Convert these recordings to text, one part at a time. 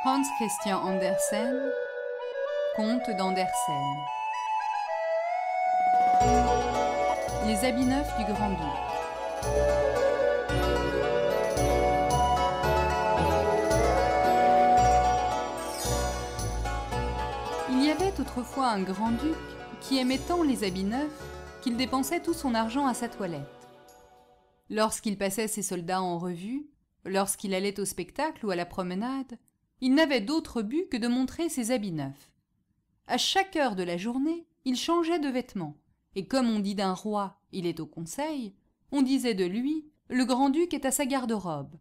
Hans Christian Andersen, Conte d'Andersen. Les habits neufs du grand-duc. Il y avait autrefois un grand-duc qui aimait tant les habits neufs qu'il dépensait tout son argent à sa toilette. Lorsqu'il passait ses soldats en revue, lorsqu'il allait au spectacle ou à la promenade, il n'avait d'autre but que de montrer ses habits neufs. À chaque heure de la journée, il changeait de vêtements, et comme on dit d'un roi « il est au conseil », on disait de lui « le grand-duc est à sa garde-robe ».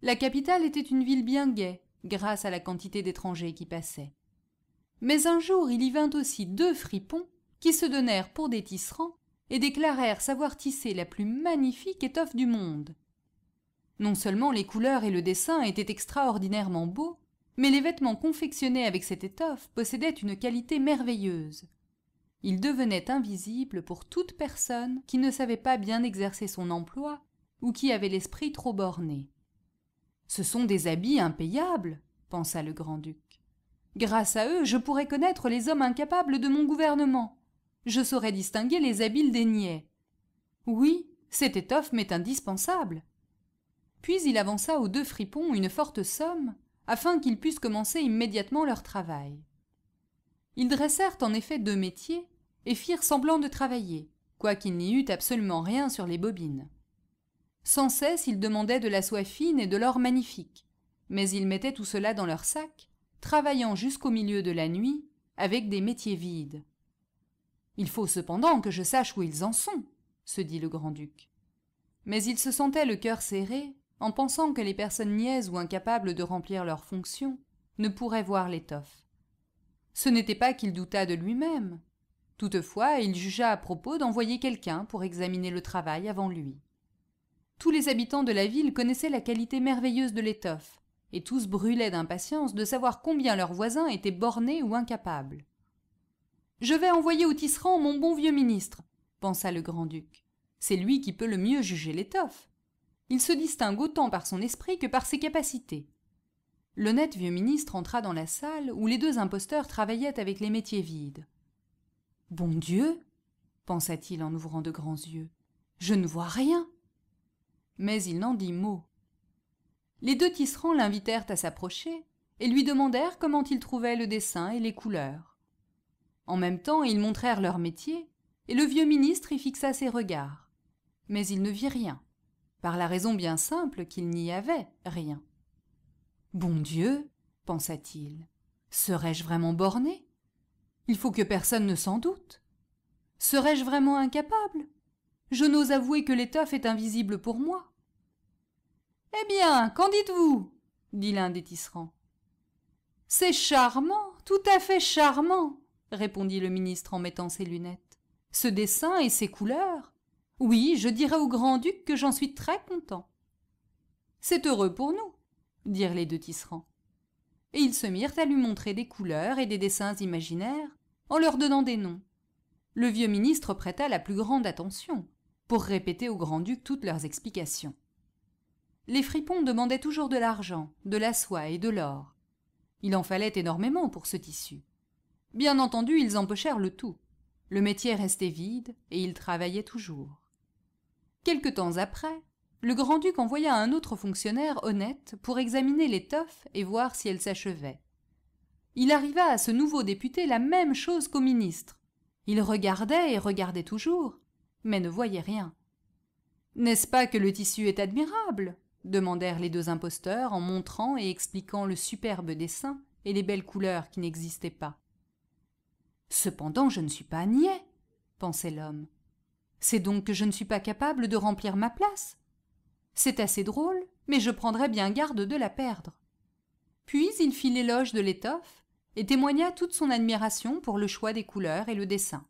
La capitale était une ville bien gaie, grâce à la quantité d'étrangers qui passaient. Mais un jour il y vint aussi 2 fripons qui se donnèrent pour des tisserands et déclarèrent savoir tisser la plus magnifique étoffe du monde. Non seulement les couleurs et le dessin étaient extraordinairement beaux, mais les vêtements confectionnés avec cette étoffe possédaient une qualité merveilleuse. Ils devenaient invisibles pour toute personne qui ne savait pas bien exercer son emploi ou qui avait l'esprit trop borné. « Ce sont des habits impayables, » pensa le grand-duc. « Grâce à eux, je pourrais connaître les hommes incapables de mon gouvernement. Je saurais distinguer les habiles des niais. Oui, cette étoffe m'est indispensable. » Puis il avança aux 2 fripons une forte somme, afin qu'ils pussent commencer immédiatement leur travail. Ils dressèrent en effet 2 métiers, et firent semblant de travailler, quoiqu'il n'y eût absolument rien sur les bobines. Sans cesse ils demandaient de la soie fine et de l'or magnifique, mais ils mettaient tout cela dans leur sac, travaillant jusqu'au milieu de la nuit, avec des métiers vides. « Il faut cependant que je sache où ils en sont, » se dit le grand-duc. Mais il se sentait le cœur serré, en pensant que les personnes niaises ou incapables de remplir leurs fonctions ne pourraient voir l'étoffe. Ce n'était pas qu'il doutât de lui-même. Toutefois, il jugea à propos d'envoyer quelqu'un pour examiner le travail avant lui. Tous les habitants de la ville connaissaient la qualité merveilleuse de l'étoffe, et tous brûlaient d'impatience de savoir combien leurs voisins étaient bornés ou incapables. « Je vais envoyer au tisserand mon bon vieux ministre, » pensa le grand-duc. « C'est lui qui peut le mieux juger l'étoffe. Il se distingue autant par son esprit que par ses capacités. » L'honnête vieux ministre entra dans la salle où les 2 imposteurs travaillaient avec les métiers vides. « Bon Dieu !» pensa-t-il en ouvrant de grands yeux. « Je ne vois rien !» Mais il n'en dit mot. Les 2 tisserands l'invitèrent à s'approcher et lui demandèrent comment il trouvait le dessin et les couleurs. En même temps, ils montrèrent leur métier, et le vieux ministre y fixa ses regards. Mais il ne vit rien, par la raison bien simple qu'il n'y avait rien. « Bon Dieu !» pensa-t-il, « serais-je vraiment borné ? Il faut que personne ne s'en doute. Serais-je vraiment incapable ? Je n'ose avouer que l'étoffe est invisible pour moi. »« Eh bien, qu'en dites-vous » dit l'un des tisserands. « C'est charmant, tout à fait charmant !» répondit le ministre en mettant ses lunettes. « Ce dessin et ces couleurs, oui, je dirais au grand-duc que j'en suis très content. »« C'est heureux pour nous, » dirent les 2 tisserands. Et ils se mirent à lui montrer des couleurs et des dessins imaginaires, en leur donnant des noms. Le vieux ministre prêta la plus grande attention, pour répéter au grand-duc toutes leurs explications. Les fripons demandaient toujours de l'argent, de la soie et de l'or. Il en fallait énormément pour ce tissu. Bien entendu, ils empochèrent le tout. Le métier restait vide, et ils travaillaient toujours. Quelque temps après, le grand-duc envoya un autre fonctionnaire honnête pour examiner l'étoffe et voir si elle s'achevait. Il arriva à ce nouveau député la même chose qu'au ministre. Il regardait et regardait toujours, mais ne voyait rien. « N'est-ce pas que le tissu est admirable ?» demandèrent les 2 imposteurs en montrant et expliquant le superbe dessin et les belles couleurs qui n'existaient pas. « Cependant, je ne suis pas niais, » pensait l'homme. « C'est donc que je ne suis pas capable de remplir ma place. C'est assez drôle, mais je prendrai bien garde de la perdre. » Puis il fit l'éloge de l'étoffe et témoigna toute son admiration pour le choix des couleurs et le dessin.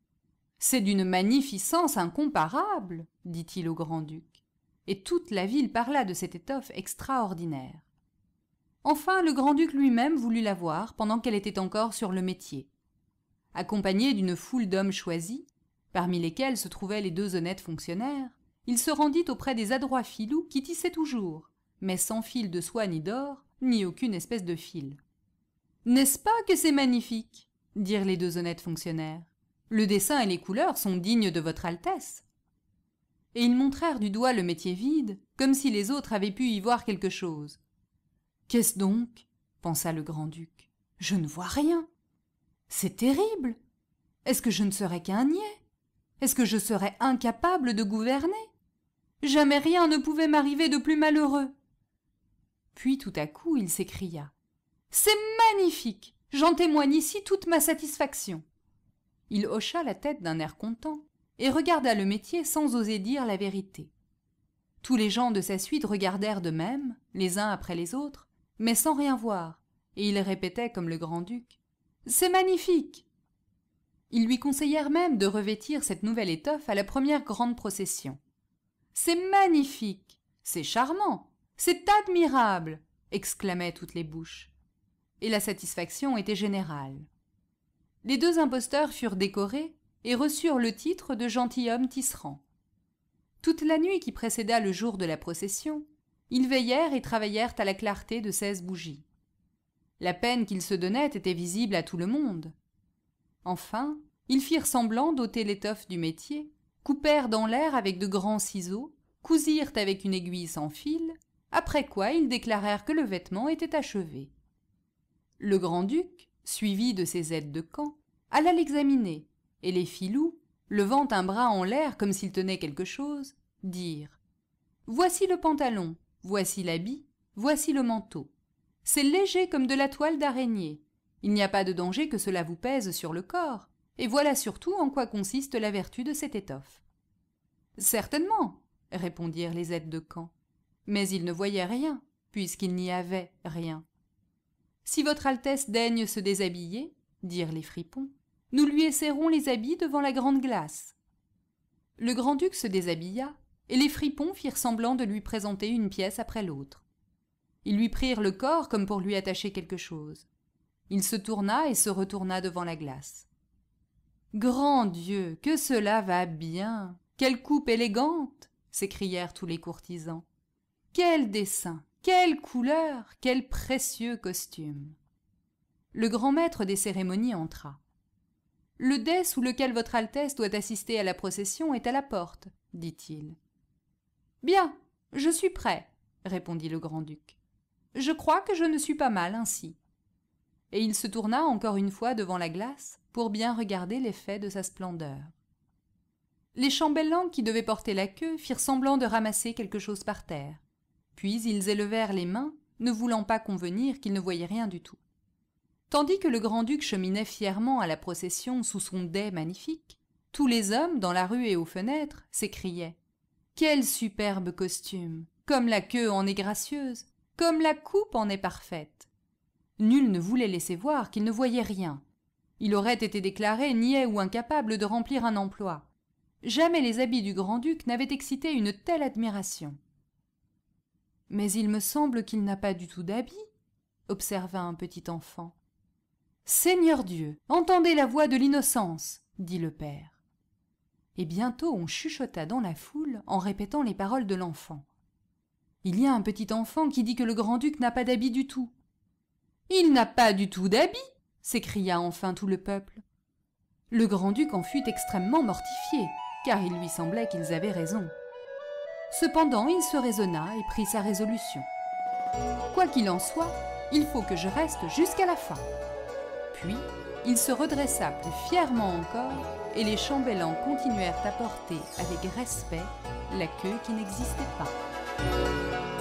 « C'est d'une magnificence incomparable, » dit-il au grand-duc, et toute la ville parla de cette étoffe extraordinaire. Enfin, le grand-duc lui-même voulut la voir pendant qu'elle était encore sur le métier. Accompagné d'une foule d'hommes choisis, parmi lesquels se trouvaient les 2 honnêtes fonctionnaires, il se rendit auprès des adroits filous qui tissaient toujours, mais sans fil de soie ni d'or, ni aucune espèce de fil. « N'est-ce pas que c'est magnifique ?» dirent les deux honnêtes fonctionnaires. « Le dessin et les couleurs sont dignes de votre Altesse. » Et ils montrèrent du doigt le métier vide, comme si les autres avaient pu y voir quelque chose. « Qu'est-ce donc ?» pensa le grand-duc. « Je ne vois rien. C'est terrible. Est-ce que je ne serais qu'un niais? Est-ce que je serais incapable de gouverner? Jamais rien ne pouvait m'arriver de plus malheureux. » Puis tout à coup il s'écria. « C'est magnifique! J'en témoigne ici toute ma satisfaction. » Il hocha la tête d'un air content et regarda le métier sans oser dire la vérité. Tous les gens de sa suite regardèrent de même, les uns après les autres, mais sans rien voir, et ils répétaient comme le grand-duc. « C'est magnifique !» Ils lui conseillèrent même de revêtir cette nouvelle étoffe à la première grande procession. « C'est magnifique! C'est charmant! C'est admirable !» exclamaient toutes les bouches. Et la satisfaction était générale. Les deux imposteurs furent décorés et reçurent le titre de gentilshommes tisserands. Toute la nuit qui précéda le jour de la procession, ils veillèrent et travaillèrent à la clarté de 16 bougies. La peine qu'ils se donnaient était visible à tout le monde. Enfin, ils firent semblant d'ôter l'étoffe du métier, coupèrent dans l'air avec de grands ciseaux, cousirent avec une aiguille sans fil, après quoi ils déclarèrent que le vêtement était achevé. Le grand-duc, suivi de ses aides de camp, alla l'examiner, et les filous, levant un bras en l'air comme s'ils tenaient quelque chose, dirent « Voici le pantalon, voici l'habit, voici le manteau. C'est léger comme de la toile d'araignée. Il n'y a pas de danger que cela vous pèse sur le corps, et voilà surtout en quoi consiste la vertu de cette étoffe. »« Certainement, » répondirent les aides de camp, mais ils ne voyaient rien, puisqu'il n'y avait rien. « Si votre Altesse daigne se déshabiller, » dirent les fripons, « nous lui esserrons les habits devant la grande glace. » Le grand-duc se déshabilla, et les fripons firent semblant de lui présenter une pièce après l'autre. Ils lui prirent le corps comme pour lui attacher quelque chose. Il se tourna et se retourna devant la glace. « Grand Dieu, que cela va bien! Quelle coupe élégante !» s'écrièrent tous les courtisans. « Quel dessin! Quelle couleur! Quel précieux costume !» Le grand maître des cérémonies entra. « Le dais sous lequel votre Altesse doit assister à la procession est à la porte, » dit-il. « Bien, je suis prêt, » répondit le grand-duc. « Je crois que je ne suis pas mal ainsi. » Et il se tourna encore une fois devant la glace pour bien regarder l'effet de sa splendeur. Les chambellans qui devaient porter la queue firent semblant de ramasser quelque chose par terre. Puis ils élevèrent les mains, ne voulant pas convenir qu'ils ne voyaient rien du tout. Tandis que le grand-duc cheminait fièrement à la procession sous son dais magnifique, tous les hommes, dans la rue et aux fenêtres, s'écriaient « Quel superbe costume! Comme la queue en est gracieuse, comme la coupe en est parfaite !» Nul ne voulait laisser voir qu'il ne voyait rien. Il aurait été déclaré niais ou incapable de remplir un emploi. Jamais les habits du grand-duc n'avaient excité une telle admiration. « Mais il me semble qu'il n'a pas du tout d'habits, » observa un petit enfant. « Seigneur Dieu, entendez la voix de l'innocence, » dit le père. Et bientôt on chuchota dans la foule en répétant les paroles de l'enfant. « Il y a un petit enfant qui dit que le grand-duc n'a pas d'habits du tout. »« Il n'a pas du tout d'habits !» s'écria enfin tout le peuple. Le grand-duc en fut extrêmement mortifié, car il lui semblait qu'ils avaient raison. Cependant, il se raisonna et prit sa résolution. « Quoi qu'il en soit, il faut que je reste jusqu'à la fin. » Puis, il se redressa plus fièrement encore, et les chambellans continuèrent à porter avec respect la queue qui n'existait pas.